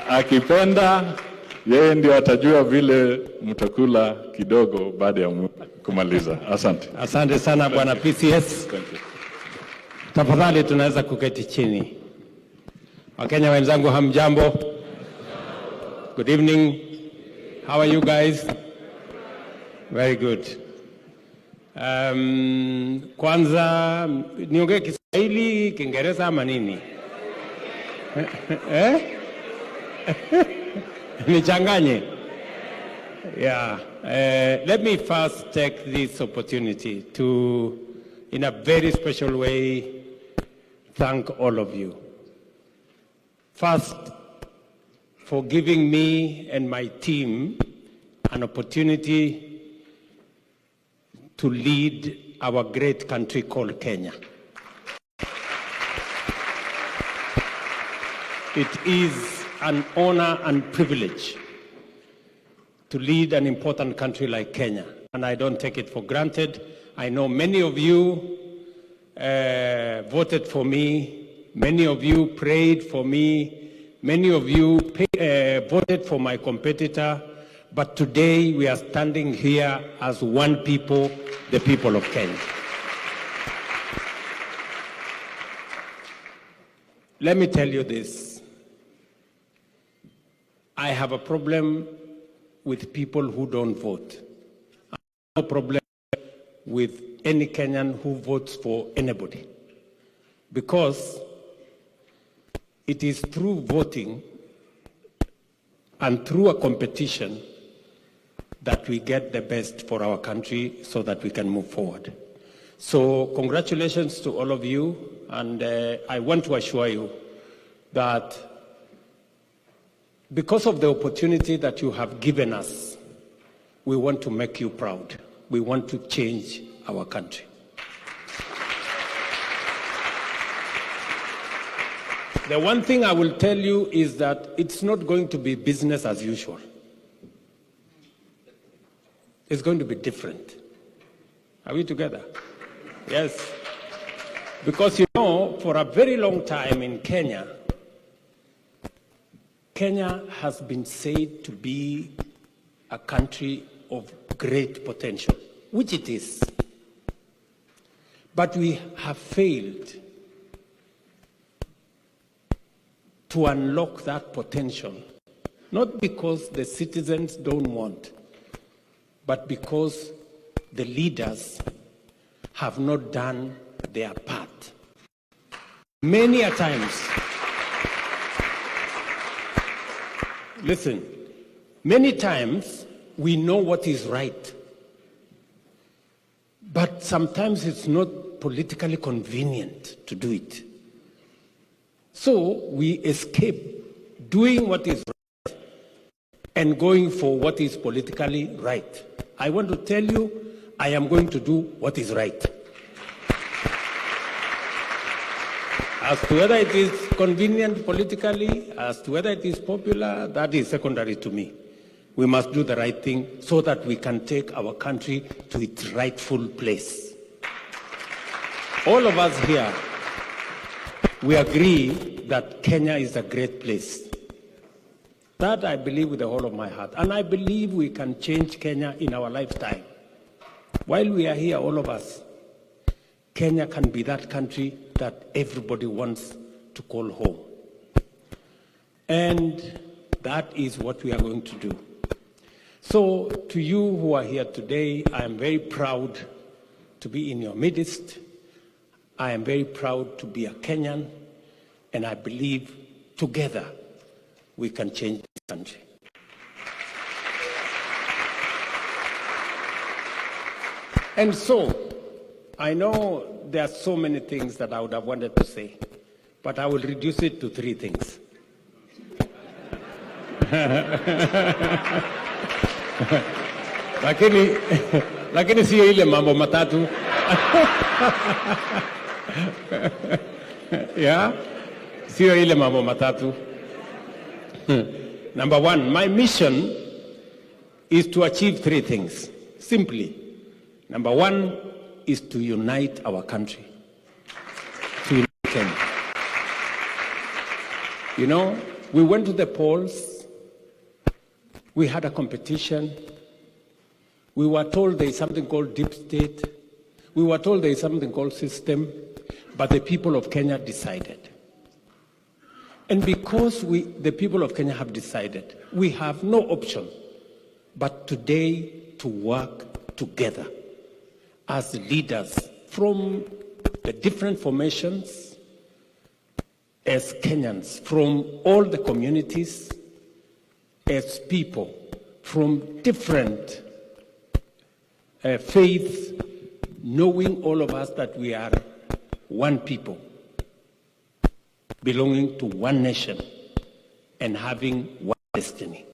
Akipenda yeye ndio atajua vile mtakula kidogo baada ya kumaliza. Asante. Asante sana Bwana PCS. Tafadhali tunaweza kuketi chini. Wakenya wenzangu hamjambo? Good evening. How are you guys? Very good. Kwanza niongee Kiswahili, Kiingereza ama nini? Nichanganye? Yeah. Let me first take this opportunity to, in a very special way, thank all of you. First, for giving me and my team an opportunity to lead our great country called Kenya. It is an honor and privilege to lead an important country like Kenya, and I don't take it for granted. I know many of you voted for me, many of you prayed for me, many of you voted for my competitor, but today we are standing here as one people, the people of Kenya. Let me tell you this. I have a problem with people who don't vote. I have no problem with any Kenyan who votes for anybody. Because it is through voting and through a competition that we get the best for our country so that we can move forward. So congratulations to all of you, and I want to assure you that because of the opportunity that you have given us, we want to make you proud. We want to change our country. The one thing I will tell you is that it's not going to be business as usual. It's going to be different. Are we together? Yes. Because you know, for a very long time in Kenya, Kenya has been said to be a country of great potential, which it is. But we have failed to unlock that potential, not because the citizens don't want, but because the leaders have not done their part. Many a times, listen, many times we know what is right, but sometimes it's not politically convenient to do it. So we escape doing what is right and going for what is politically right. I want to tell you, I am going to do what is right. As to whether it is convenient politically, as to whether it is popular, that is secondary to me. We must do the right thing so that we can take our country to its rightful place. All of us here, we agree that Kenya is a great place. That I believe with the whole of my heart. And I believe we can change Kenya in our lifetime. While we are here, all of us, Kenya can be that country that everybody wants to call home. And that is what we are going to do. So to you who are here today, I am very proud to be in your midst. I am very proud to be a Kenyan, and I believe together we can change this country. And so, I know there are so many things that I would have wanted to say, but I will reduce it to 3 things. Lakini sio ile mambo matatu. Yeah? Sio ile mambo matatu. Number 1, my mission is to achieve 3 things. Simply. Number 1 is to unite our country. To unite Kenya. You know, We went to the polls. We had a competition. We were told there is something called deep state. We were told there is something called system, but the people of Kenya decided. And because the people of Kenya have decided, we have no option but today to work together as leaders from the different formations, as Kenyans, from all the communities, as people from different faiths, knowing all of us that we are one people, belonging to one nation and having one destiny.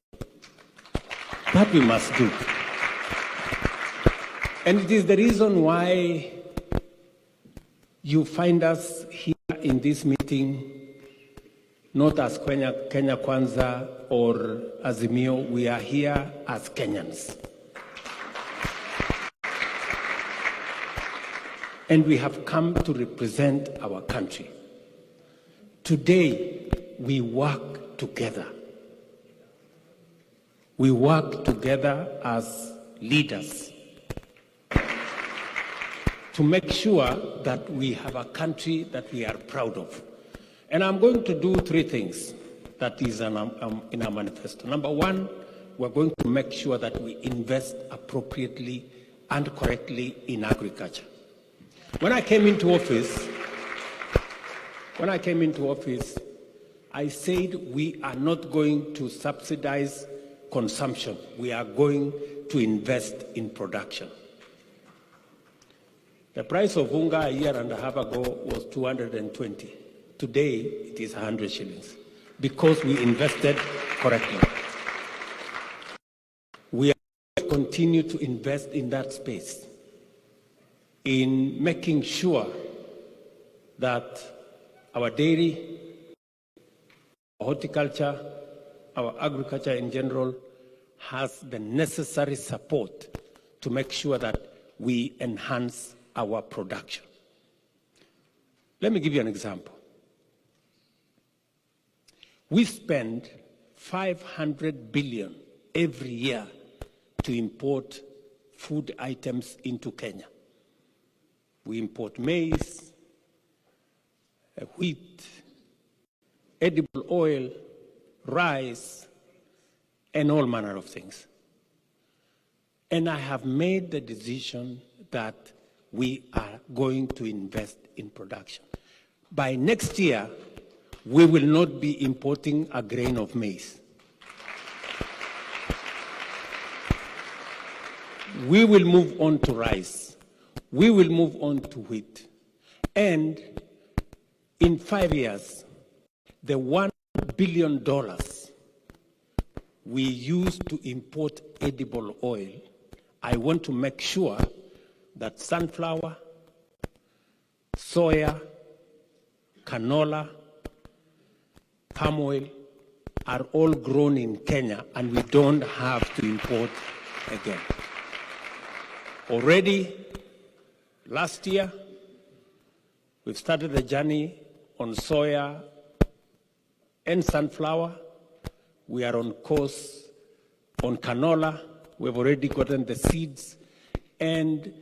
That we must do. And it is the reason why you find us here in this meeting, not as Kenya Kwanza or Azimio. We are here as Kenyans. And we have come to represent our country. Today, we work together. We work together as leaders to make sure that we have a country that we are proud of. And I'm going to do three things that is in our manifesto. Number one, we're going to make sure that we invest appropriately and correctly in agriculture. When I came into office, I said we are not going to subsidize consumption. We are going to invest in production. The price of unga a year and a half ago was 220. Today, it is 100 shillings because we invested correctly. We are going to continue to invest in that space, in making sure that our dairy, our horticulture, our agriculture in general has the necessary support to make sure that we enhance our production. Let me give you an example. We spend 500 billion every year to import food items into Kenya. We import maize, wheat, edible oil, rice, and all manner of things. And I have made the decision that we are going to invest in production. By next year, we will not be importing a grain of maize. We will move on to rice. We will move on to wheat. And in 5 years, the $1 billion we use to import edible oil, I want to make sure that sunflower, soya, canola, palm oil are all grown in Kenya, and we don't have to import again. Already, last year, we've started the journey on soya and sunflower. We are on course on canola. We've already gotten the seeds, and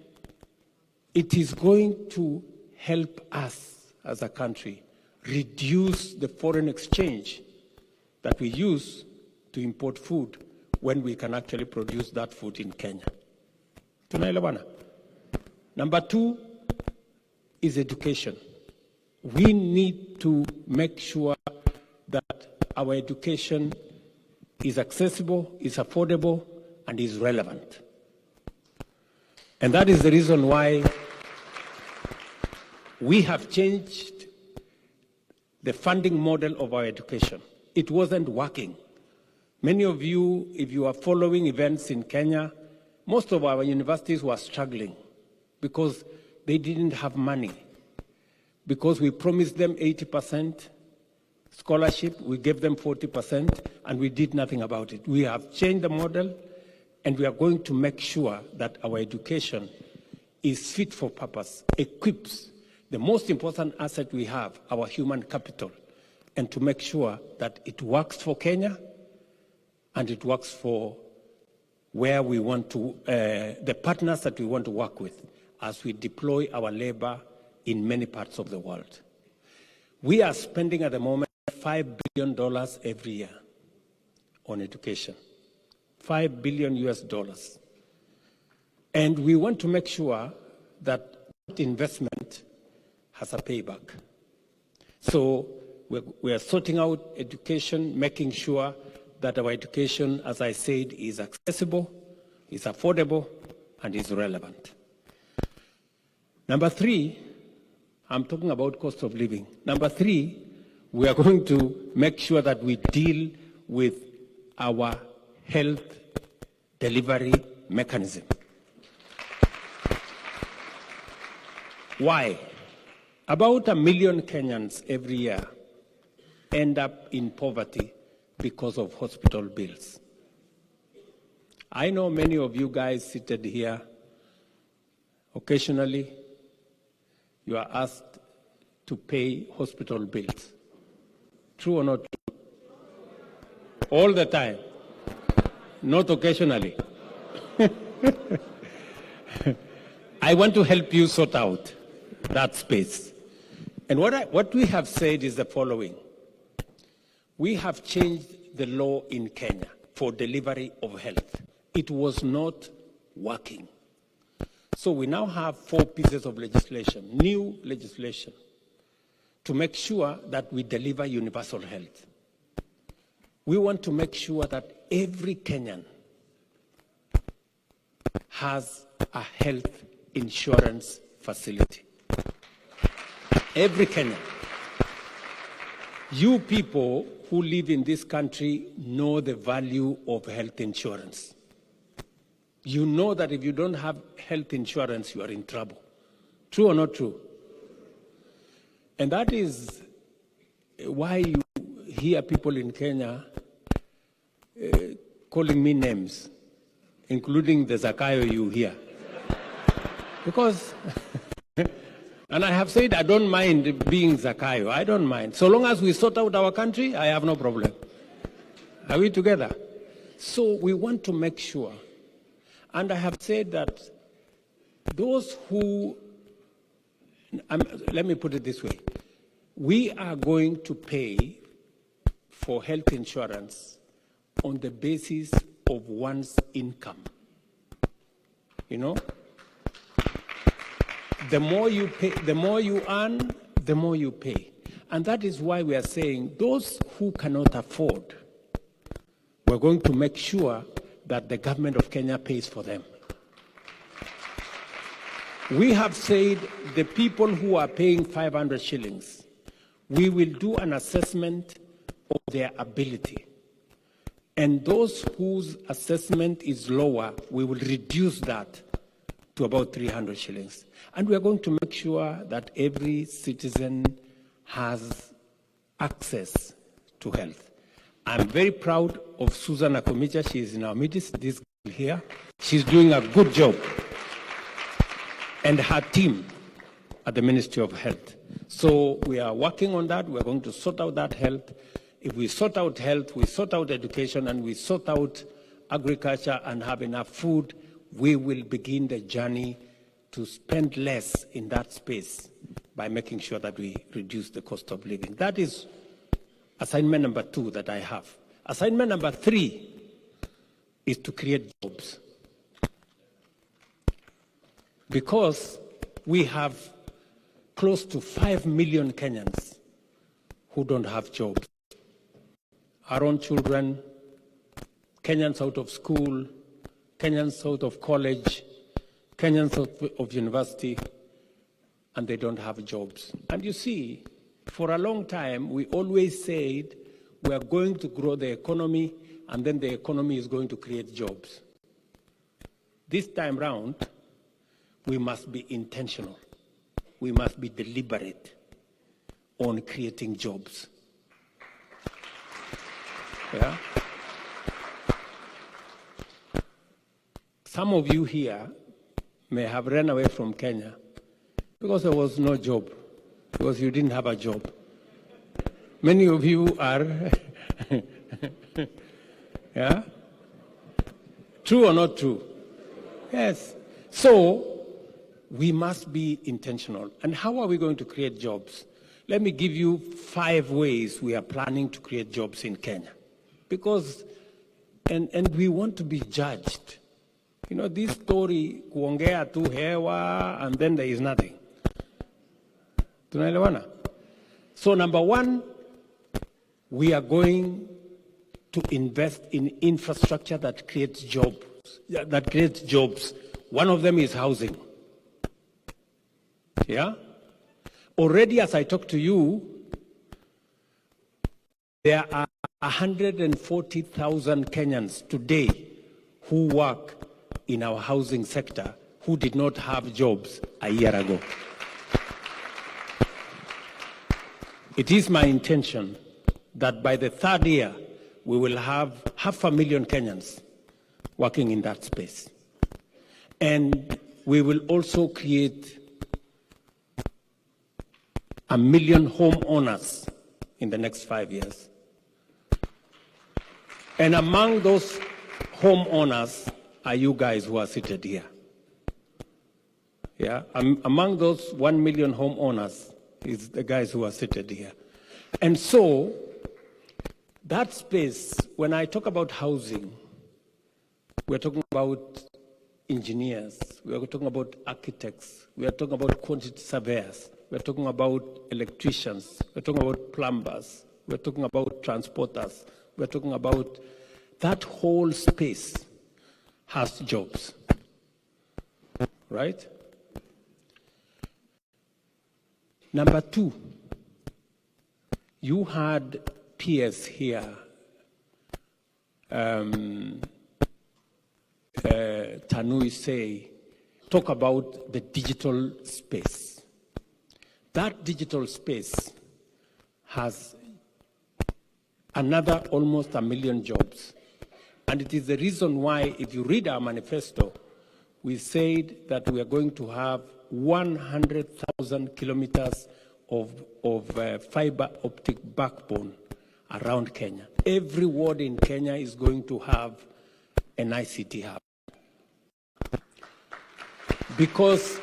it is going to help us as a country reduce the foreign exchange that we use to import food when we can actually produce that food in Kenya. Tunaelewana? Number two is education. We need to make sure that our education is accessible, is affordable, and is relevant. And that is the reason why we have changed the funding model of our education. It wasn't working. Many of you, if you are following events in Kenya, most of our universities were struggling because they didn't have money. Because we promised them 80% scholarship, we gave them 40%, and we did nothing about it. We have changed the model, and we are going to make sure that our education is fit for purpose, equips the most important asset we have, our human capital, and to make sure that it works for Kenya and it works for where we want to, the partners that we want to work with as we deploy our labor in many parts of the world. We are spending at the moment $5 billion every year on education, $5 billion US. And we want to make sure that investment has a payback. So we are sorting out education, making sure that our education, as I said, is accessible, is affordable, and is relevant. Number three, I'm talking about cost of living. Number three, we are going to make sure that we deal with our health delivery mechanism. Why? About 1 million Kenyans every year end up in poverty because of hospital bills. I know many of you guys seated here, occasionally you are asked to pay hospital bills. True or not true? All the time, not occasionally. I want to help you sort out that space. And what we have said is the following. We have changed the law in Kenya for delivery of health. It was not working. So we now have 4 pieces of legislation, new legislation, to make sure that we deliver universal health. We want to make sure that every Kenyan has a health insurance facility. Every Kenyan. You people who live in this country know the value of health insurance. You know that if you don't have health insurance, you are in trouble. True or not true? And that is why you hear people in Kenya calling me names, including the Zakayo you hear. Because, and I have said I don't mind being Zakayo. I don't mind. So long as we sort out our country, I have no problem. Are we together? So we want to make sure. And I have said that those who, let me put it this way, we are going to pay for health insurance on the basis of one's income. You know? The more you pay, the more you earn, the more you pay. And that is why we are saying those who cannot afford, we're going to make sure that the government of Kenya pays for them. We have said the people who are paying 500 shillings, we will do an assessment of their ability. And those whose assessment is lower, we will reduce that to about 300 shillings. And we are going to make sure that every citizen has access to health. I'm very proud of Susan Akomicha. She is in our midst, this girl here. She's doing a good job. And her team at the Ministry of Health. So we are working on that. We're going to sort out that health. If we sort out health, we sort out education, and we sort out agriculture and have enough food, we will begin the journey to spend less in that space by making sure that we reduce the cost of living. That is assignment number 2 that I have. Assignment number 3 is to create jobs. Because we have close to 5 million Kenyans who don't have jobs. Our own children, Kenyans out of school, Kenyans out of college, Kenyans out of university, and they don't have jobs. And you see, for a long time, we always said we are going to grow the economy, and then the economy is going to create jobs. This time round, we must be intentional. We must be deliberate on creating jobs. Yeah? Some of you here may have run away from Kenya because there was no job, because you didn't have a job. Many of you are, yeah? True or not true? Yes. So we must be intentional. And how are we going to create jobs? Let me give you 5 ways we are planning to create jobs in Kenya. Because, and we want to be judged. You know, this story, kuongea tu hewa, and then there is nothing. Tunaelewana? So number 1, we are going to invest in infrastructure that creates jobs. One of them is housing. Yeah? Already, as I talk to you, there are 140,000 Kenyans today who work in our housing sector who did not have jobs a year ago. It is my intention that by the 3rd year, we will have 500,000 Kenyans working in that space. And we will also create 1 million homeowners in the next 5 years. And among those homeowners are you guys who are seated here. Yeah, among those 1 million homeowners is the guys who are seated here. And so, that space, when I talk about housing, we're talking about engineers, we're talking about architects, we are talking about quantity surveyors, we're talking about electricians, we're talking about plumbers, we're talking about transporters, we're talking about that whole space has jobs, right? Number 2, you had peers here, Tanui talk about the digital space. That digital space has another almost 1 million jobs. And it is the reason why, if you read our manifesto, we said that we are going to have 100,000 kilometers of fiber optic backbone around Kenya. Every ward in Kenya is going to have an ICT hub. Because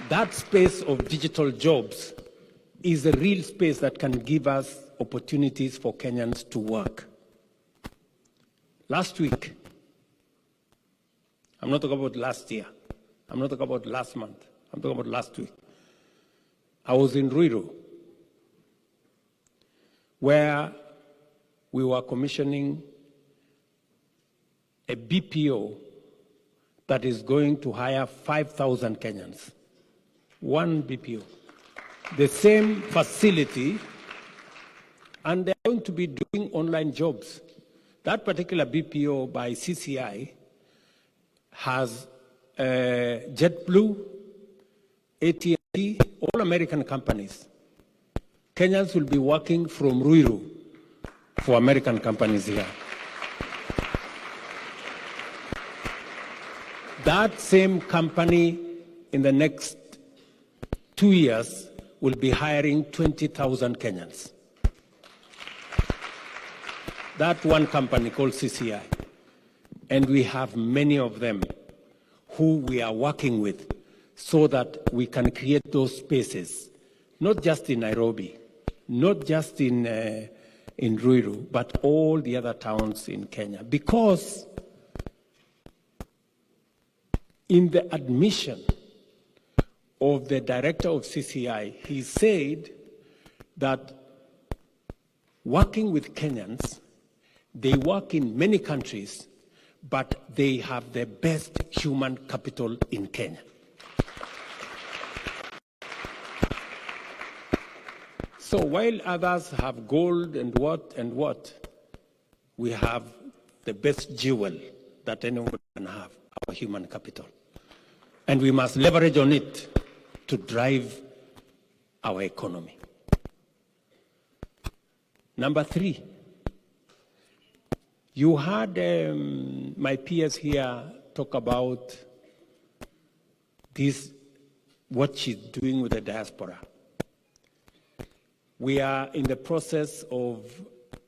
that space of digital jobs is a real space that can give us opportunities for Kenyans to work. Last week, I'm not talking about last year, I'm not talking about last month, I'm talking about last week. I was in Ruiru, where we were commissioning a BPO that is going to hire 5,000 Kenyans. One BPO. The same facility, and they're going to be doing online jobs. That particular BPO by CCI has JetBlue, AT&T, all American companies. Kenyans will be working from Ruiru for American companies here. That same company in the next 2 years will be hiring 20,000 Kenyans. That one company called CCI. And we have many of them who we are working with so that we can create those spaces, not just in Nairobi, not just in Ruiru, but all the other towns in Kenya. Because in the admission of the director of CCI, he said that working with Kenyans, they work in many countries, but they have the best human capital in Kenya. So while others have gold and what, we have the best jewel that anyone can have, our human capital. And we must leverage on it to drive our economy. Number 3, you heard my peers here talk about this, what she's doing with the diaspora. We are in the process of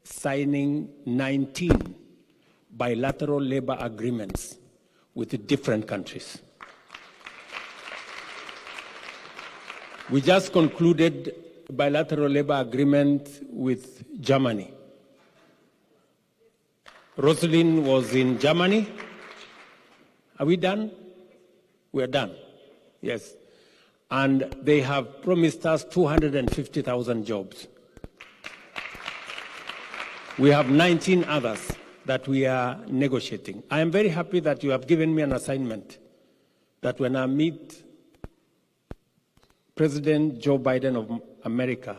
signing 19 bilateral labor agreements with different countries. We just concluded a bilateral labor agreement with Germany. Rosalind was in Germany. Are we done? We are done. Yes. And they have promised us 250,000 jobs. We have 19 others that we are negotiating. I am very happy that you have given me an assignment that when I meet President Joe Biden of America,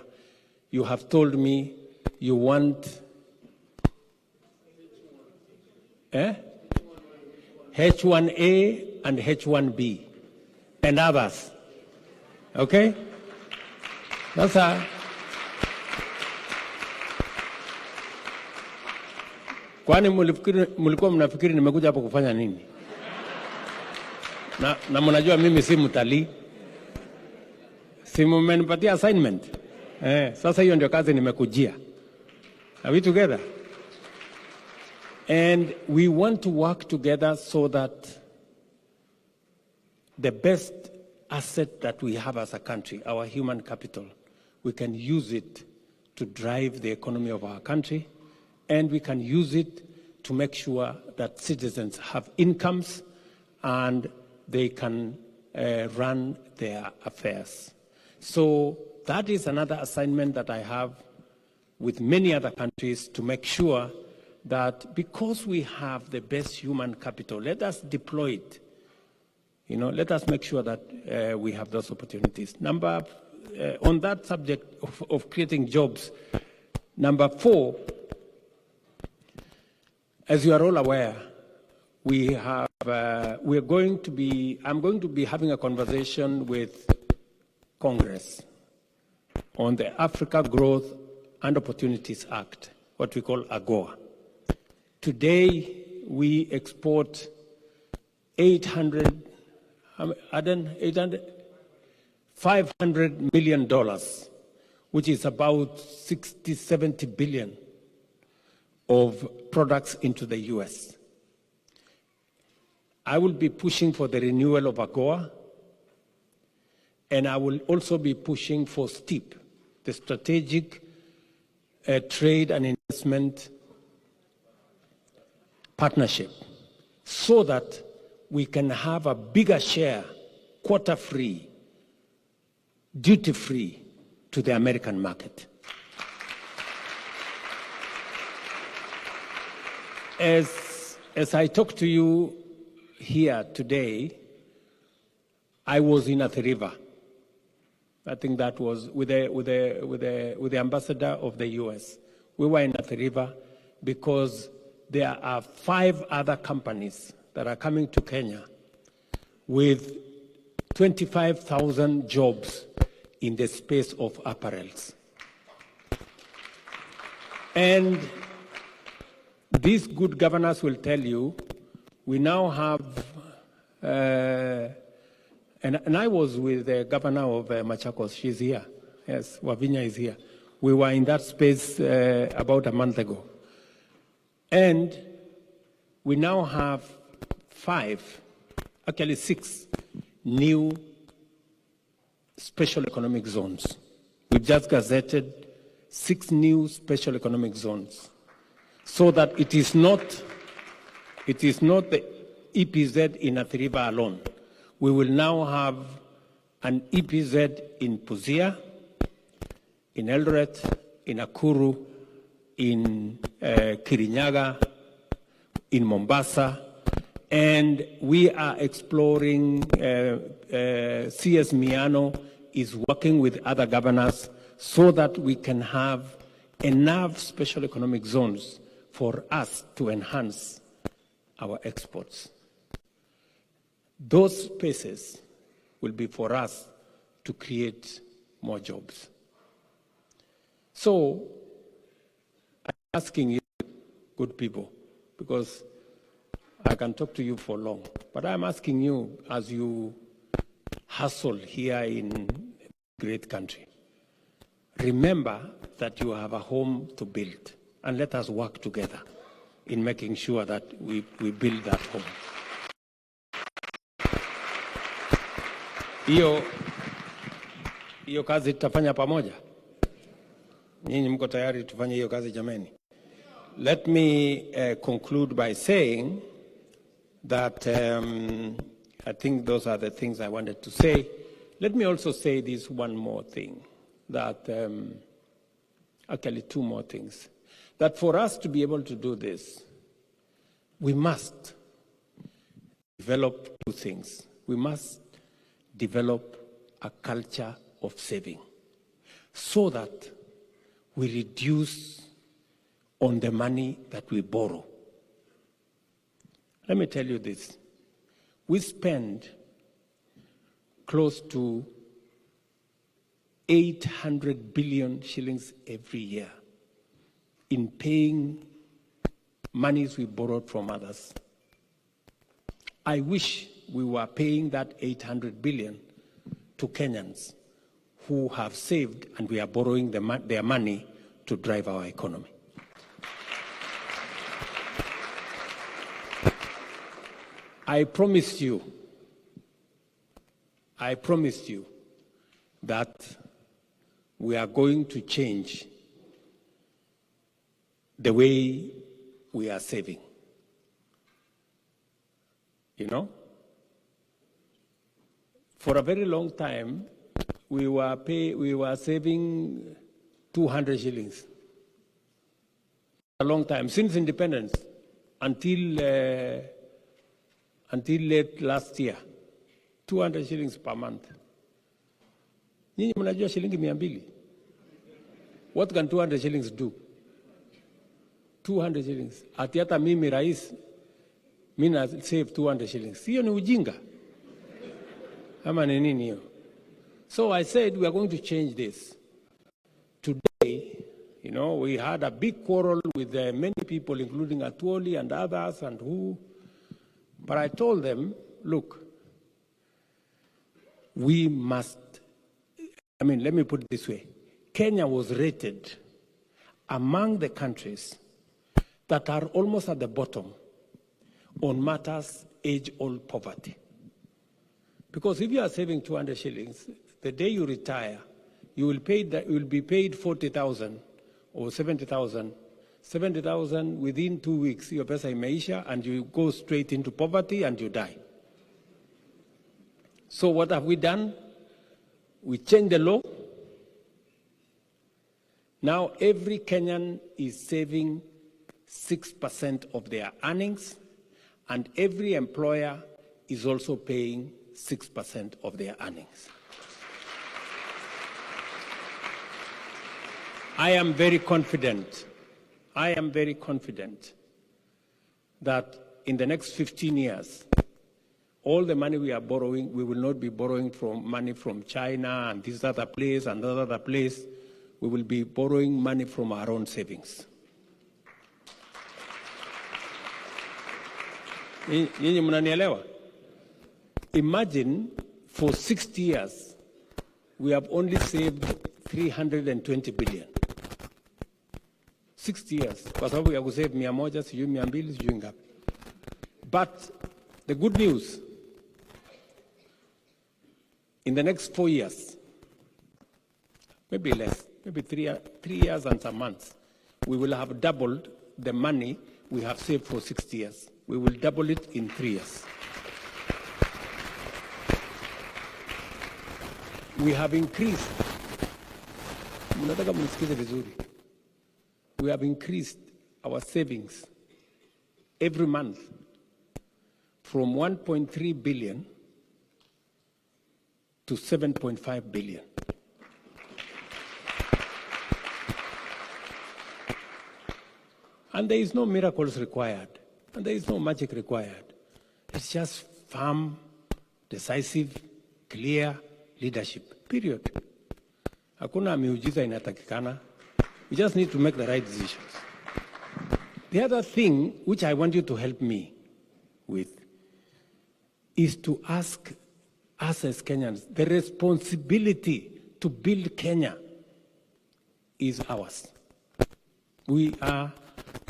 you have told me you want H1A and H1B and others. Okay? That's a... Kwani mulikuwa mnafikiri nimekuja hapo kufanya nini? Na mnajua mimi si mtalii. Si mmenipatia assignment. Sasa hiyo ndio kazi nimekujia. Are we together? And we want to work together so that the best asset that we have as a country, our human capital, we can use it to drive the economy of our country, and we can use it to make sure that citizens have incomes and they can run their affairs. So that is another assignment that I have with many other countries to make sure that because we have the best human capital, let us deploy it. You know, let us make sure that we have those opportunities. On that subject of creating jobs, number 4, as you are all aware, I'm going to be having a conversation with Congress on the Africa Growth and Opportunities Act, what we call AGOA. Today, we export $500 million, which is about 60, 70 billion of products into the US. I will be pushing for the renewal of AGOA, and I will also be pushing for STEEP, the Strategic Trade and Investment Partnership, so that we can have a bigger share, quota-free, duty-free to the American market. As I talk to you here today, I was in Athi River. I think that was with the ambassador of the US. We were in Athi River because there are 5 other companies that are coming to Kenya with 25,000 jobs in the space of apparels. And these good governors will tell you, we now have, and I was with the governor of Machakos, she's here. Yes, Wavinya is here. We were in that space about a month ago. And we now have 6 new special economic zones. We've just gazetted 6 new special economic zones, so that it is not the EPZ in Athi River alone. We will now have an EPZ in Busia, in Eldoret, in Nakuru, in Kirinyaga, in Mombasa, and we are exploring, CS Miano is working with other governors so that we can have enough special economic zones for us to enhance our exports. Those spaces will be for us to create more jobs. So I'm asking you, good people, because I can talk to you for long, but I'm asking you as you hustle here in a great country, remember that you have a home to build, and let us work together in making sure that we build that home. Hiyo kazi tutafanya pamoja. Nyinyi mko tayari tufanye hiyo kazi jameni? Let me conclude by saying that I think those are the things I wanted to say. Let me also say this one more thing, that actually two more things. That for us to be able to do this, we must develop two things. We must develop a culture of saving so that we reduce on the money that we borrow. Let me tell you this. We spend close to 800 billion shillings every year in paying monies we borrowed from others. I wish we were paying that 800 billion to Kenyans who have saved, and we are borrowing their money to drive our economy. I promised you that we are going to change the way we are saving. You know? For a very long time, we were saving 200 shillings. A long time, since independence, until late last year, 200 shillings per month. Nyinyi mnajua shilingi 200. What can 200 shillings do? 200 shillings. Ati hata mimi rais, mimi na save 200 shillings. Hiyo ni ujinga. Ama ni nini hiyo? So I said we are going to change this. Today, you know, we had a big quarrel with many people, including Atwoli and others, and who. But I told them, look, we must, let me put it this way. Kenya was rated among the countries that are almost at the bottom on matters age-old poverty. Because if you are saving 200 shillings, the day you retire, you will be paid 40,000 or 70,000. 70,000 within 2 weeks, your pesa imeisha, and you go straight into poverty and you die. So what have we done? We changed the law. Now every Kenyan is saving 6% of their earnings, and every employer is also paying 6% of their earnings. I am very confident that in the next 15 years, all the money we are borrowing, we will not be borrowing money from China and this other place and that other place. We will be borrowing money from our own savings. Nyinyi mnanielewa? Imagine for 60 years, we have only saved 320 billion. 60 years, kwa sababu ya kusave 100, sijui 200, sijui ngapi. But the good news, in the next 4 years, maybe less, maybe 3 years and some months, we will have doubled the money we have saved for 60 years. We will double it in 3 years. We have increased, mnataka mnisikize vizuri. We have increased our savings every month from 1.3 billion to 7.5 billion. And there is no miracles required, and there is no magic required. It's just firm, decisive, clear leadership, period. Hakuna miujiza inatakikana. We just need to make the right decisions. The other thing which I want you to help me with is to ask us as Kenyans the responsibility to build Kenya is ours. We are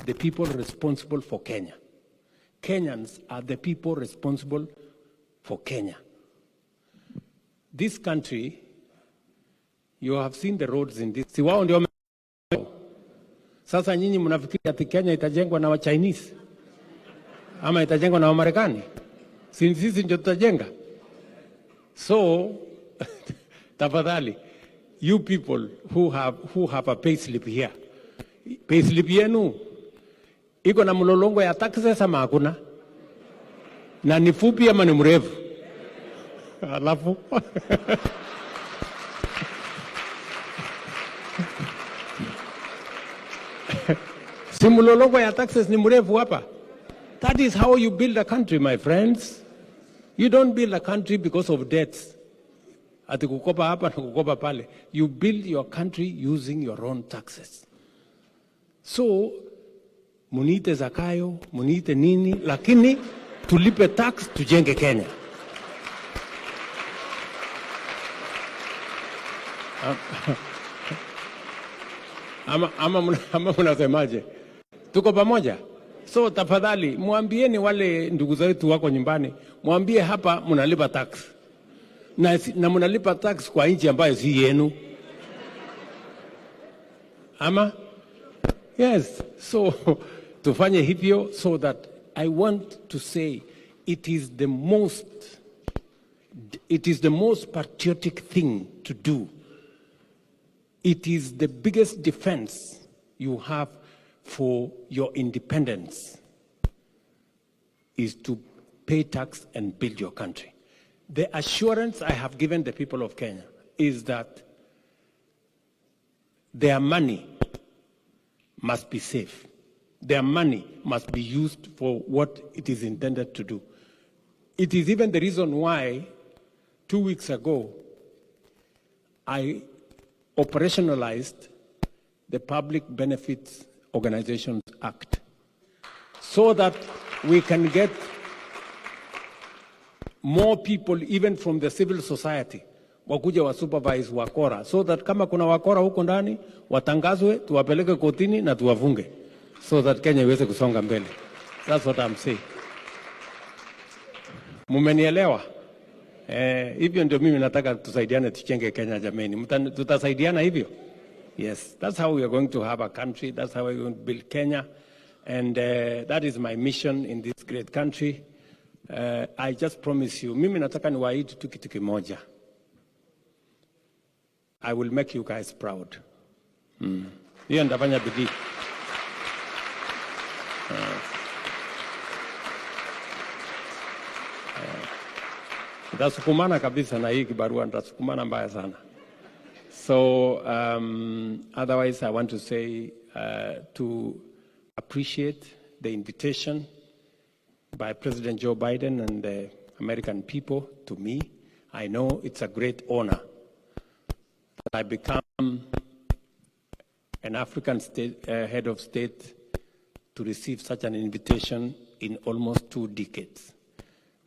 the people responsible for Kenya. Kenyans are the people responsible for Kenya. This country, you have seen the roads in this. Si wao ndio sasa nyinyi mnafikiri ati Kenya itajengwa na wa Chinese ama itajengwa na wa Marekani? Sisi ndio tutajenga. So tafadhali, you people who have a payslip here, payslip yenu iko na mlolongo ya taxes ama hakuna? Na ni fupi ama ni mrefu? Alafu si mlolongo ya taxes ni mrefu hapa. That is how you build a country, my friends. You don't build a country because of debts. Ati kukopa hapa na kukopa pale. You build your country using your own taxes. So, munite zakayo, munite nini, lakini tulipe tax tujenge Kenya. Ama mnasemaje? Tuko pamoja? So tafadhali mwambieni wale ndugu zetu wako nyumbani, mwambie hapa mnalipa tax. Na mnalipa tax kwa nchi ambayo si yenu. Ama? Yes. So tufanye hivyo, so that I want to say it is the most patriotic thing to do. It is the biggest defense you have for your independence, is to pay tax and build your country. The assurance I have given the people of Kenya is that their money must be safe. Their money must be used for what it is intended to do. It is even the reason why 2 weeks ago I operationalized the Public Benefits Organizations Act, so that we can get more people even from the civil society wakuja wa supervise wakora, so that kama kuna wakora huko ndani watangazwe, tuwapeleke kotini na tuwafunge, so that Kenya iweze kusonga mbele. That's what I'm saying. Mumenielewa? Hivyo ndio mimi nataka tusaidiane tuchenge Kenya jameni. Tutasaidiana hivyo? Yes, that's how we are going to have a country. That's how we are going to build Kenya. And that is my mission in this great country. I just promise you, mimi nataka niwaahidi tu kitu kimoja. I will make you guys proud. Hiyo nitafanya bidii. Nitasukumana kabisa na hii kibarua, nitasukumana mbaya sana. So otherwise I want to say to appreciate the invitation by President Joe Biden and the American people to me. I know it's a great honor that I become an African state, head of state to receive such an invitation in almost 2 decades.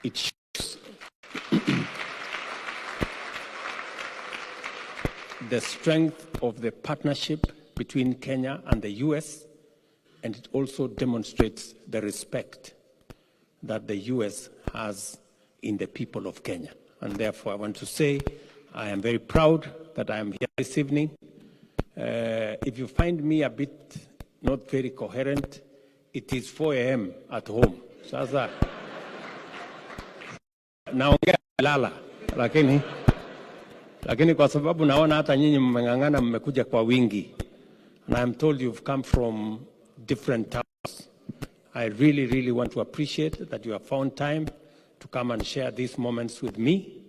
It shows the strength of the partnership between Kenya and the US, and it also demonstrates the respect that the US has in the people of Kenya. And therefore, I want to say I am very proud that I am here this evening. If you find me a bit not very coherent, it is 4 a.m. at home. Sasa naongea lala, lakini kwa sababu naona hata nyinyi mmeng'ang'ana, mmekuja kwa wingi, and I'm told you've come from different towns. I really, really want to appreciate that you have found time to come and share these moments with me.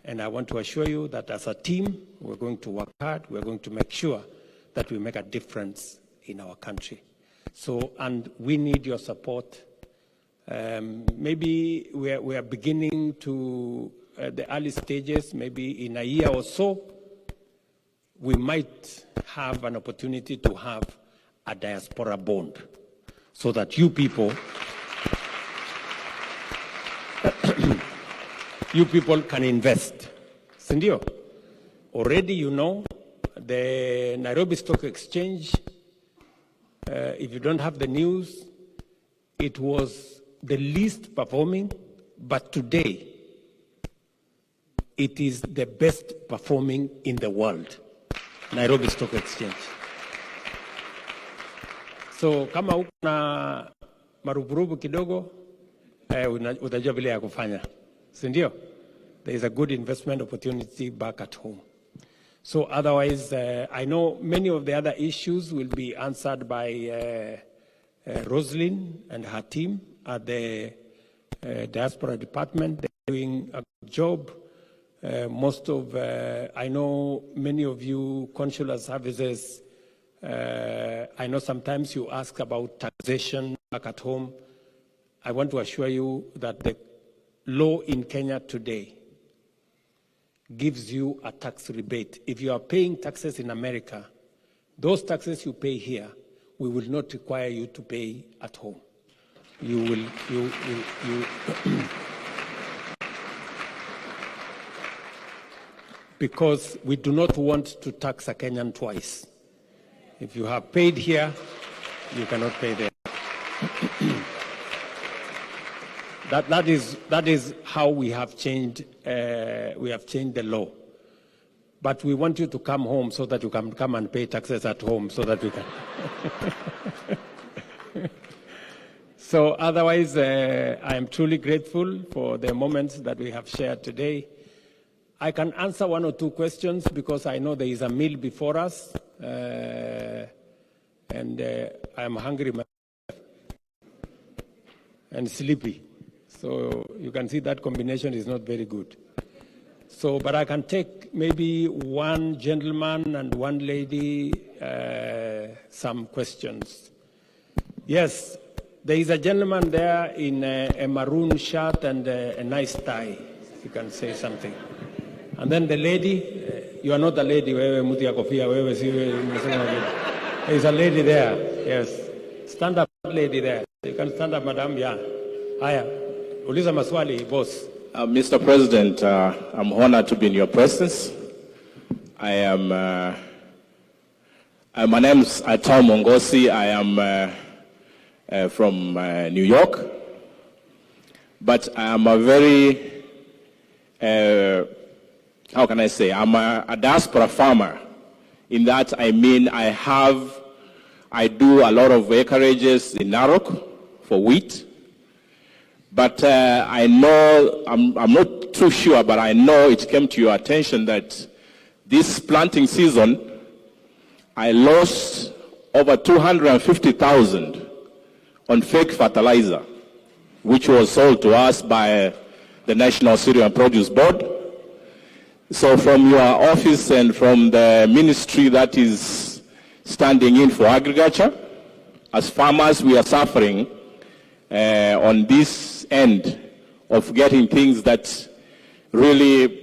And I want to assure you that as a team, we're going to work hard. We're going to make sure that we make a difference in our country. So, and we need your support. Maybe we are beginning to the early stages, maybe in a year or so, we might have an opportunity to have a diaspora bond, so that you people you people can invest. Sindio? Already you know The Nairobi Stock Exchange, if you don't have the news, it was the least performing, but today it is the best performing in the world, Nairobi Stock Exchange. So kama uko na marupurupu kidogo, utajua vile ya kufanya, si ndio? There is a good investment opportunity back at home. So otherwise, I know many of the other issues will be answered by Roslyn and her team at the Diaspora Department. They're doing a good job. I know many of you consular services, I know sometimes you ask about taxation back at home. I want to assure you that the law in Kenya today gives you a tax rebate. If you are paying taxes in America, those taxes you pay here, we will not require you to pay at home. Because we do not want to tax a Kenyan twice. If you have paid here, you cannot pay there. That is how we have changed the law. But we want you to come home so that you can come and pay taxes at home so that we can. So otherwise, I am truly grateful for the moments that we have shared today. I can answer one or two questions because I know there is a meal before us, and I am hungry and sleepy. So you can see that combination is not very good. So, but I can take maybe one gentleman and one lady some questions. Yes, there is a gentleman there in a maroon shirt and a nice tie. If you can say something. And then the lady, you are not a lady, there is a lady there, yes. Stand up, lady there. You can stand up, madam, yeah. Aya, uliza maswali, boss. Mr. President, I'm honored to be in your presence. I am, my name is Tom Mongosi. I am from New York. But I am a very, how can I say, I'm a diaspora farmer. In that, I mean, I do a lot of acreages in Narok for wheat. But I know, I'm not too sure, but I know it came to your attention that this planting season, I lost over 250,000 on fake fertilizer, which was sold to us by the National Cereal Produce Board. So from your office and from the ministry that is standing in for agriculture, as farmers, we are suffering on this end of getting things that really,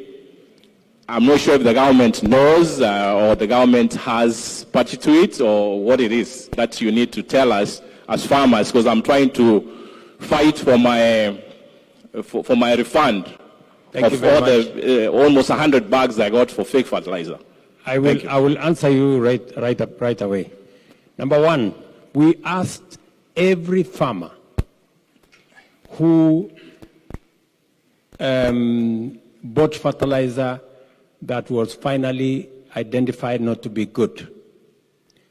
I'm not sure if the government knows or the government has party to it or what it is that you need to tell us as farmers, because I'm trying to fight for my refund of all the almost 100 bags I got for fake fertilizer. I will answer you right away. Number one, we asked every farmer who bought fertilizer that was finally identified not to be good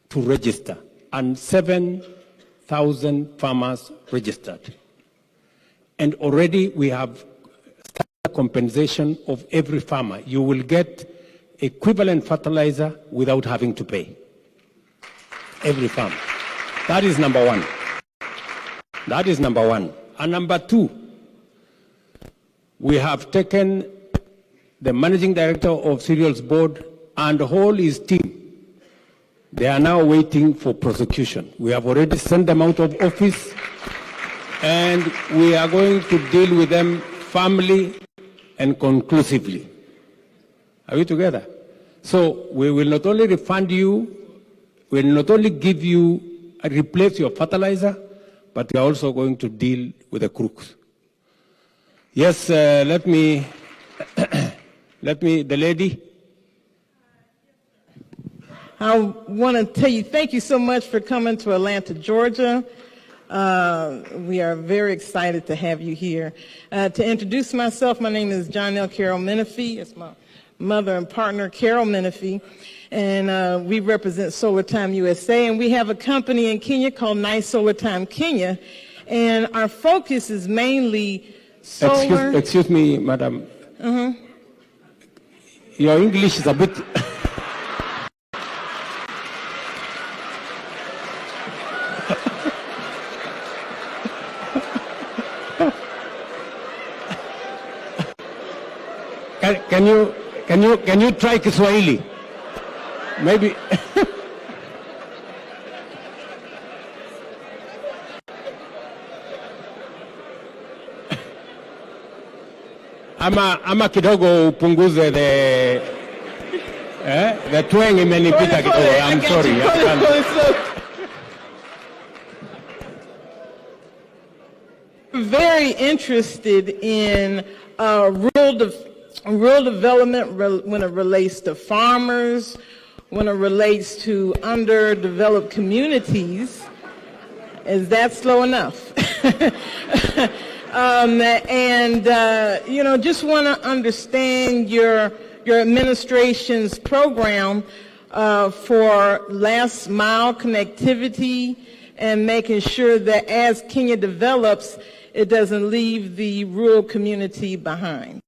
to register, and 7,000 farmers registered. And already we have started compensation of every farmer. You will get equivalent fertilizer without having to pay. Every farmer. That is number one. That is number one. And number two, we have taken the managing director of Cereals Board and all his team. They are now waiting for prosecution. We have already sent them out of office, and we are going to deal with them firmly and conclusively. Are we together? So we will not only refund you, we will not only give you, replace your fertilizer, but we are also going to deal with the crooks. Yes, let me, the lady. I want to tell you thank you so much for coming to Atlanta, Georgia. We are very excited to have you here. To introduce myself, my name is Jonelle Carol Menifee. It's my mother and partner, Carol Menifee. And we represent Solar Time USA. And we have a company in Kenya called Nice Solar Time Kenya. And our focus is mainly solar. Excuse me, madam. Your English is a bit... Can you try Kiswahili? Maybe. ama kidogo upunguze the twang imenipita kidogo. I'm sorry. Very interested in rural development when it relates to farmers, when it relates to underdeveloped communities. Is that slow enough? Just want to understand your administration's program for last mile connectivity and making sure that as Kenya develops, it doesn't leave the rural community behind.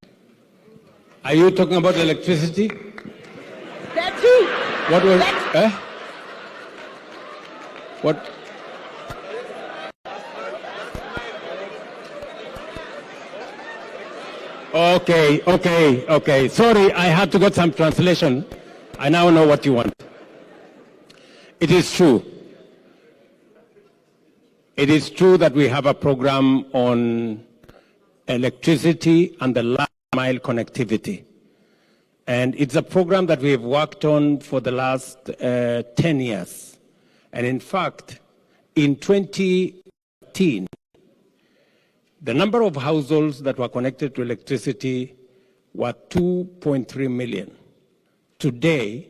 Are you talking about electricity? That too. What was? What? Okay. Sorry, I had to get some translation. I now know what you want. It is true. It is true that we have a program on electricity and the last mile connectivity. And it's a program that we have worked on for the last 10 years. And in fact, in 2018, the number of households that were connected to electricity were 2.3 million. Today,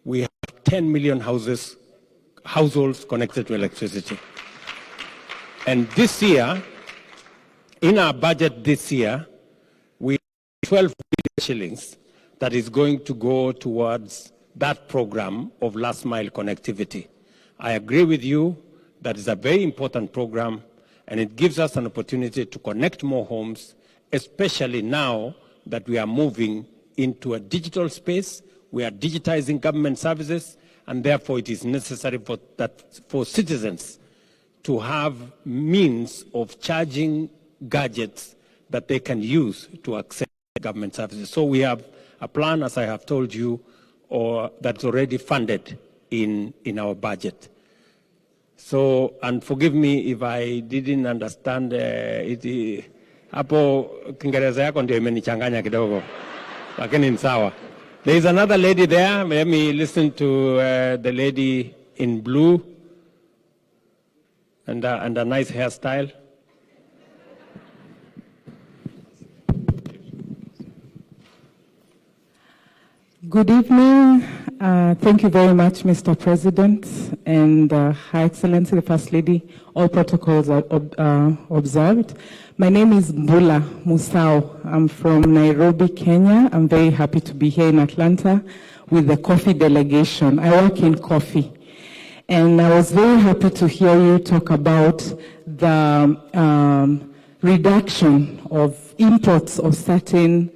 we have 10 million households connected to electricity. And this year, in our budget this year, we have 12 billion shillings that is going to go towards that program of last mile connectivity. I agree with you that is a very important program, and it gives us an opportunity to connect more homes, especially now that we are moving into a digital space. We are digitizing government services, and therefore it is necessary for citizens to have means of charging gadgets that they can use to access government services. So we have a plan, as I have told you, that's already funded in our budget. So, and forgive me if I didn't understand hapo Kiingereza yako ndio imenichanganya kidogo, lakini ni sawa. There is another lady there. Let me listen to the lady in blue and a nice hairstyle. Good evening. Thank you very much, Mr. President and Her Excellency, the First Lady. All protocols are observed. My name is Mbula Musau. I'm from Nairobi, Kenya. I'm very happy to be here in Atlanta with the coffee delegation. I work in coffee. And I was very happy to hear you talk about the reduction of imports of certain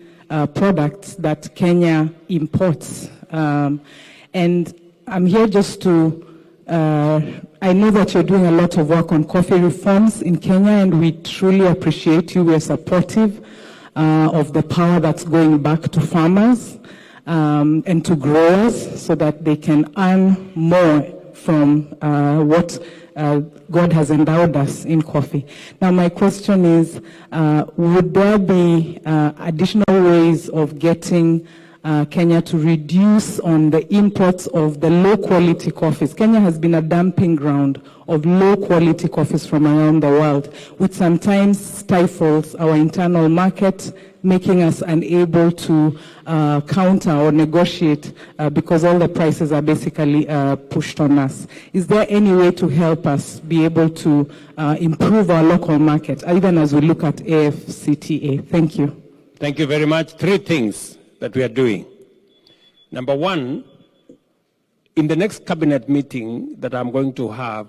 products that Kenya imports. And I'm here just to, I know that you're doing a lot of work on coffee reforms in Kenya, and we truly appreciate you. We're supportive of the power that's going back to farmers and to growers so that they can earn more from what God has endowed us in coffee. Now my question is, would there be additional ways of getting Kenya to reduce on the imports of the low-quality coffees. Kenya has been a dumping ground of low-quality coffees from around the world, which sometimes stifles our internal market, making us unable to counter or negotiate because all the prices are basically pushed on us. Is there any way to help us be able to improve our local market, even as we look at AfCFTA? Thank you. Thank you very much. Three things that we are doing. Number one, in the next cabinet meeting that I'm going to have,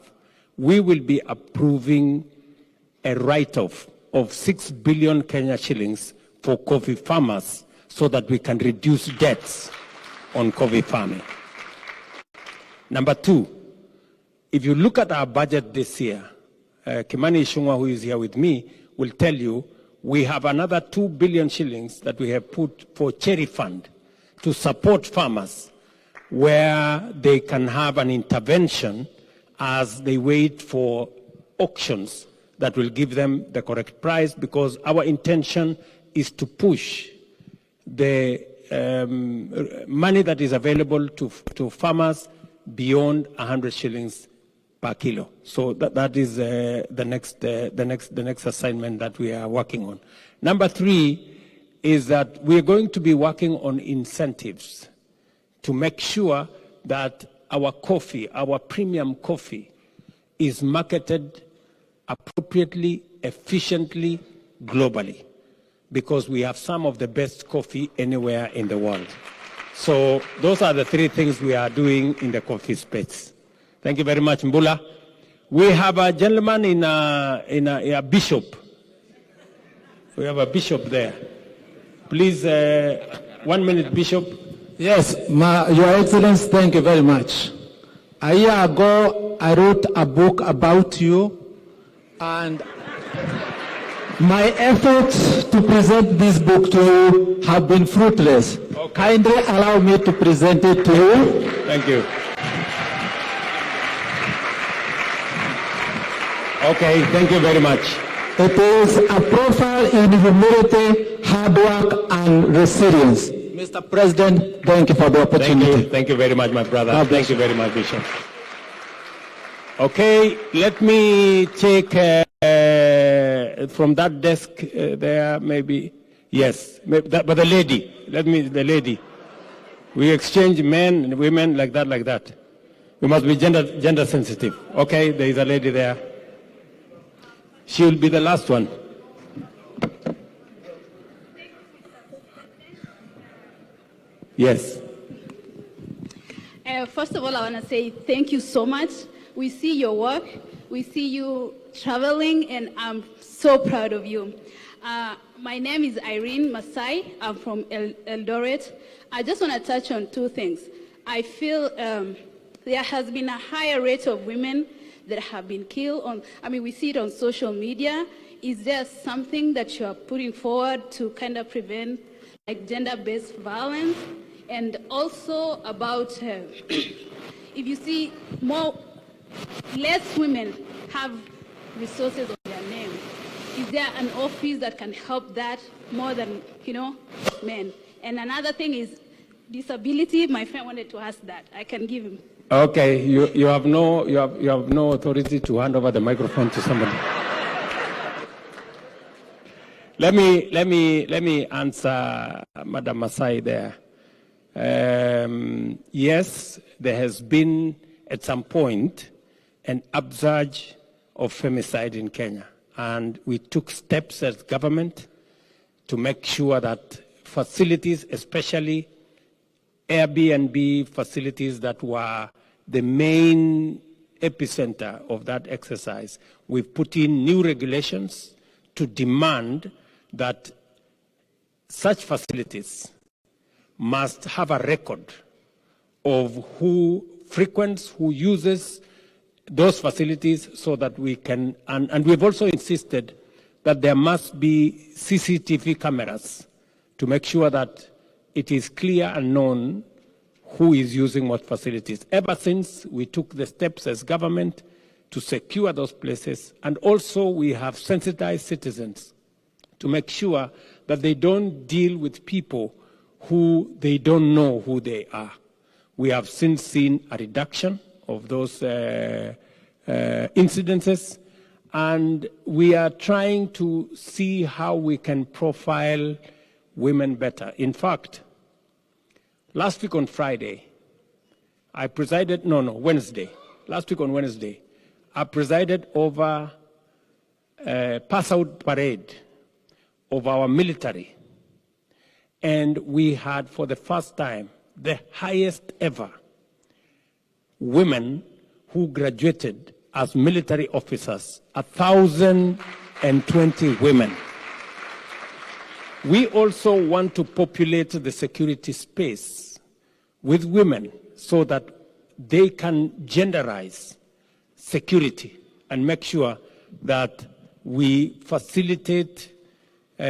we will be approving a write-off of 6 billion Kenya shillings for coffee farmers so that we can reduce debts on coffee farming. Number two, if you look at our budget this year, Kimani Ichung'wah, who is here with me, will tell you we have another 2 billion shillings that we have put for cherry fund to support farmers where they can have an intervention as they wait for auctions that will give them the correct price, because our intention is to push the money that is available to farmers beyond 100 shillings per kilo. So that is the next assignment that we are working on. Number three is that we are going to be working on incentives to make sure that our coffee, our premium coffee, is marketed appropriately, efficiently, globally, because we have some of the best coffee anywhere in the world. So those are the three things we are doing in the coffee space. Thank you very much, Mbula. We have a gentleman in a bishop. We have a bishop there. Please, 1 minute, Bishop. Yes, Your Excellency, thank you very much. A year ago, I wrote a book about you, and my efforts to present this book to you have been fruitless. Okay. Kindly allow me to present it to you. Thank you. Okay, thank you very much. It is a profile in humility, hard work, and resilience. Mr. President, thank you for the opportunity. Thank you very much, my brother. Thank you very much, Bishop. Okay, let me take from that desk there, maybe. Yes, maybe but the lady. The lady. We exchange men and women like that. We must be gender sensitive. Okay, there is a lady there. She will be the last one. Yes. First of all, I want to say thank you so much. We see your work. We see you traveling, and I'm so proud of you. My name is Irene Masai. I'm from Eldoret. I just want to touch on two things. I feel there has been a higher rate of women that have been killed we see it on social media. Is there something that you are putting forward to kind of prevent like gender-based violence? And also about if you see less women have resources on their name, is there an office that can help that more than men? And another thing is disability. My friend wanted to ask that. I can give him. Okay, you have no authority to hand over the microphone to somebody. Let me answer Madam Masai there. Yes, there has been at some point an upsurge of femicide in Kenya, and we took steps as government to make sure that facilities, especially Airbnb facilities that were the main epicenter of that exercise, we've put in new regulations to demand that such facilities must have a record of who frequents, who uses those facilities, so that we can, and we've also insisted that there must be CCTV cameras to make sure that it is clear and known who is using what facilities. Ever since we took the steps as government to secure those places, and also we have sensitized citizens to make sure that they don't deal with people who they don't know who they are. We have since seen a reduction of those incidences, and we are trying to see how we can profile women better. In fact, last week on Friday, Wednesday. Last week on Wednesday, I presided over a pass-out parade of our military. And we had, for the first time, the highest ever women who graduated as military officers, 1,020 women. We also want to populate the security space with women so that they can genderize security and make sure that we facilitate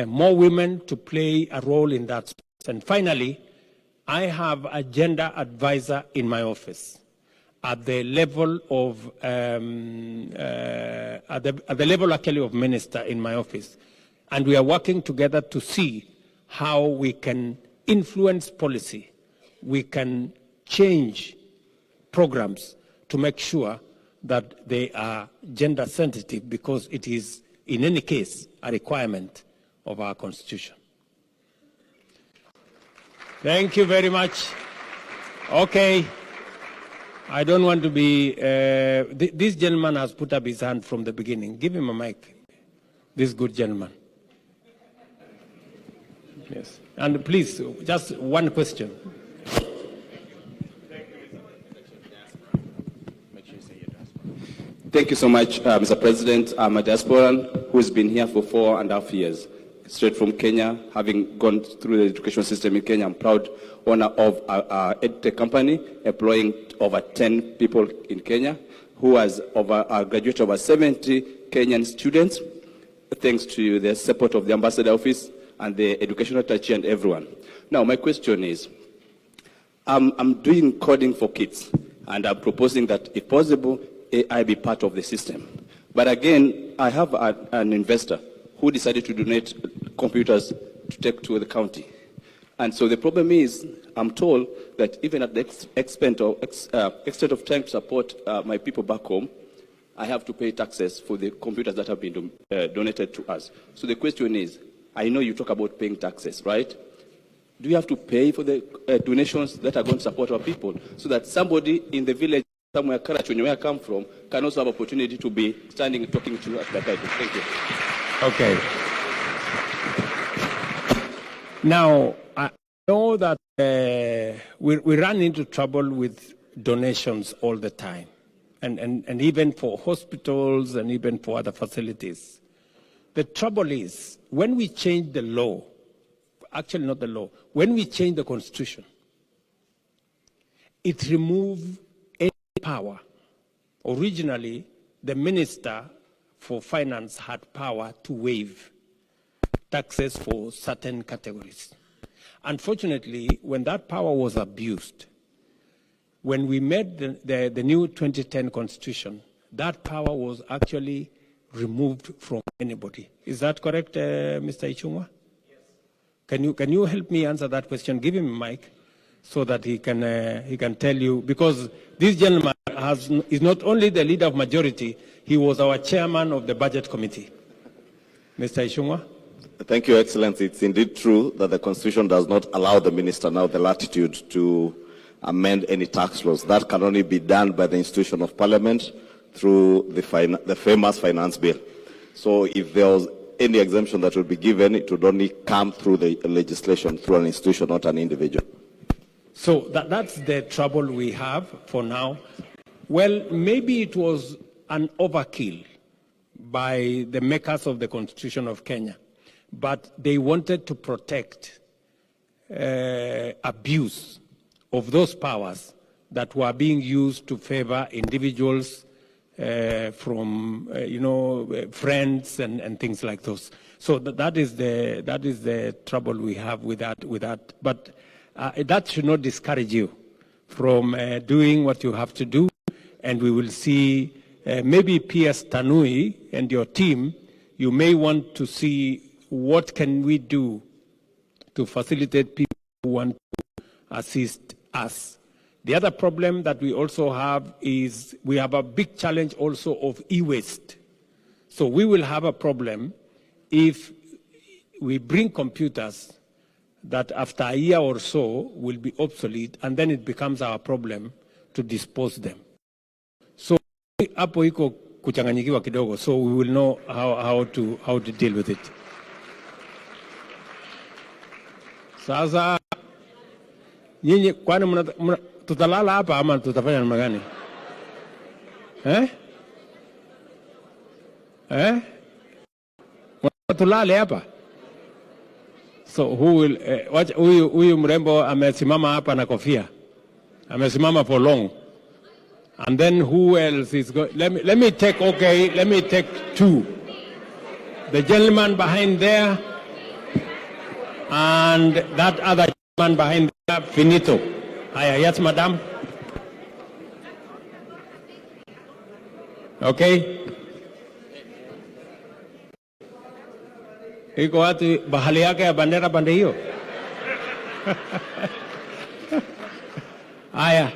more women to play a role in that space. And finally, I have a gender advisor in my office at the level of at the level actually of minister in my office, and we are working together to see how we can influence policy, we can change programs to make sure that they are gender sensitive, because it is in any case a requirement of our Constitution. Thank you very much. Okay. I don't want to be... this gentleman has put up his hand from the beginning. Give him a mic. This good gentleman. Yes. And please, just one question. Thank you so much, Mr. President. I'm a diasporan who's been here for 4.5 years, straight from Kenya, having gone through the education system in Kenya. I'm proud owner of a edtech company employing over 10 people in Kenya, who has graduated over 70 Kenyan students, thanks to the support of the ambassador office and the educational attaché and everyone. Now, my question is, I'm doing coding for kids, and I'm proposing that, if possible, AI be part of the system. But again, I have an investor who decided to donate computers to take to the county. And so the problem is, I'm told that even at the extent of trying to support my people back home, I have to pay taxes for the computers that have been donated to us. So the question is, I know you talk about paying taxes, right? Do you have to pay for the donations that are going to support our people, so that somebody in the village somewhere, Karachuny, where I come from, can also have opportunity to be standing and talking to you at the Bible? Thank you. Okay. Now, I know that we run into trouble with donations all the time, and even for hospitals and even for other facilities. The trouble is, when we change the law, actually not the law, when we change the Constitution, it removes any power. Originally, the Minister for Finance had power to waive taxes for certain categories. Unfortunately, when that power was abused, when we made the new 2010 Constitution, that power was actually removed from anybody. Is that correct, Mr. Ichung'wa? Yes. Can you help me answer that question? Give him a mic so that he can tell you, because this gentleman is not only the leader of majority, he was our chairman of the budget committee. Mr. Ichung'wa? Thank you, Excellency. It's indeed true that the Constitution does not allow the minister now the latitude to amend any tax laws. That can only be done by the institution of Parliament through the famous finance bill. So if there was any exemption that would be given, it would only come through the legislation, through an institution, not an individual. So that's the trouble we have for now. Well, maybe it was an overkill by the makers of the Constitution of Kenya, but they wanted to protect abuse of those powers that were being used to favor individuals from friends and things like those. So that is the trouble we have with that. But that should not discourage you from doing what you have to do, and we will see maybe PS Tanui and your team. You may want to see what can we do to facilitate people who want to assist us. The other problem that we also have is we have a big challenge also of e-waste. So we will have a problem if we bring computers that after a year or so will be obsolete, and then it becomes our problem to dispose them. So hapo iko kuchanganyikiwa kidogo, so we will know how to deal with it. Sasa nyinyi kwani tutalala hapa ama tutafanya namna gani? Tulale hapa? So who will huyu mrembo amesimama hapa na kofia. Amesimama for long. And then who else is going? Let me take two. The gentleman behind there and that other gentleman behind there, finito. Yes, madam. Okay. Iko watu bahali yake ya bandera pande hiyo. Aya.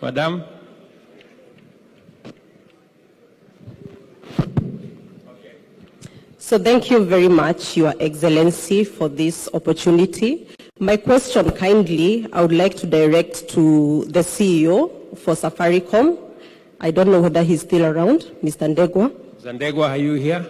Madam. So thank you very much, Your Excellency, for this opportunity. My question, kindly, I would like to direct to the CEO for Safaricom. I don't know whether he's still around, Mr. Ndegwa. Mr. Ndegwa, are you here?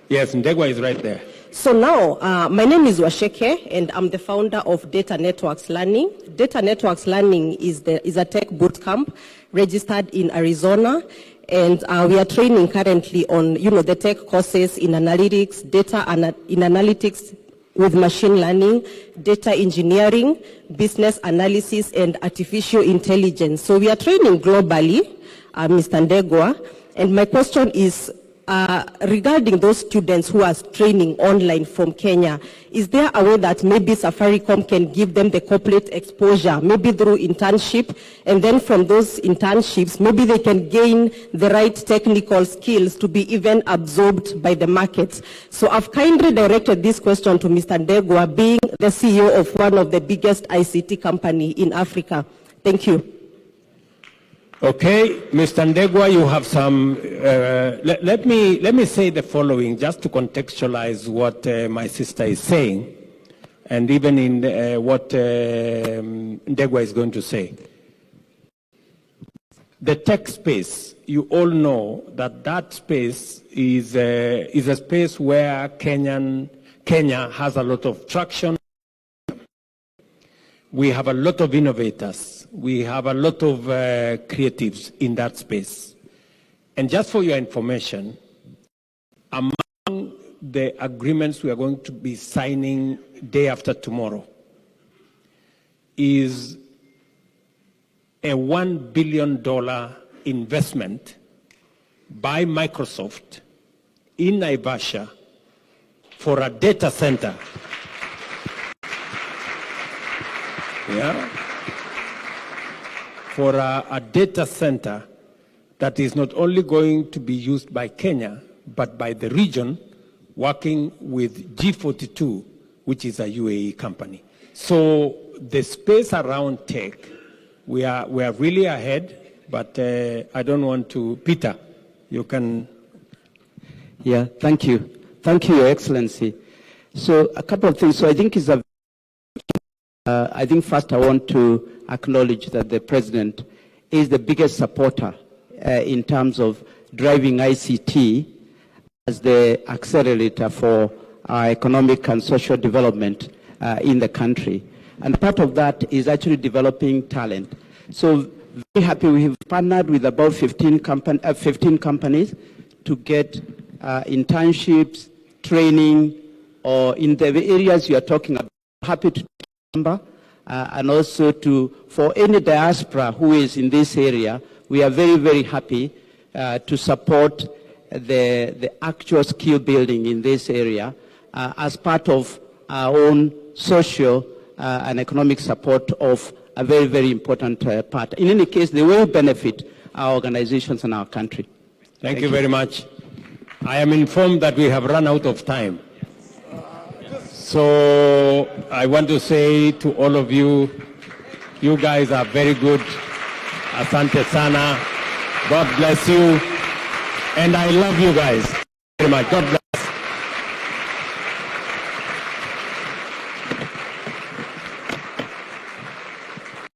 Yes, Ndegwa is right there. So now, my name is Washeke, and I'm the founder of Data Networks Learning. Data Networks Learning is a tech bootcamp registered in Arizona, and we are training currently on, the tech courses in analytics, in analytics with machine learning, data engineering, business analysis, and artificial intelligence. So we are training globally, Mr. Ndegwa, and my question is, regarding those students who are training online from Kenya, is there a way that maybe Safaricom can give them the corporate exposure, maybe through internship, and then from those internships, maybe they can gain the right technical skills to be even absorbed by the market? So I've kindly directed this question to Mr. Ndegwa, being the CEO of one of the biggest ICT company in Africa. Thank you. Okay, Mr. Ndegwa, you have some, let me say the following, just to contextualize what my sister is saying, and even in what Ndegwa is going to say. The tech space, you all know that space is a space where Kenya has a lot of traction. We have a lot of innovators. We have a lot of creatives in that space. And just for your information, among the agreements we are going to be signing day after tomorrow is a $1 billion investment by Microsoft in Naivasha for a data center. Yeah, for a data center that is not only going to be used by Kenya, but by the region, working with G42, which is a UAE company. So the space around tech, we are really ahead, but I don't want to, Peter, you can. Yeah, thank you. Thank you, Your Excellency. So a couple of things. So I think I think first I want to acknowledge that the President is the biggest supporter in terms of driving ICT as the accelerator for our economic and social development in the country. And part of that is actually developing talent. So very happy we have partnered with about 15 companies to get internships, training, or in the areas you are talking about. Happy to number, and also for any diaspora who is in this area, we are very, very happy to support the actual skill building in this area as part of our own social and economic support of a very, very important part. In any case, they will benefit our organizations and our country. Thank you very much. I am informed that we have run out of time. So I want to say to all of you, you guys are very good. Asante sana. God bless you. And I love you guys very much. God bless.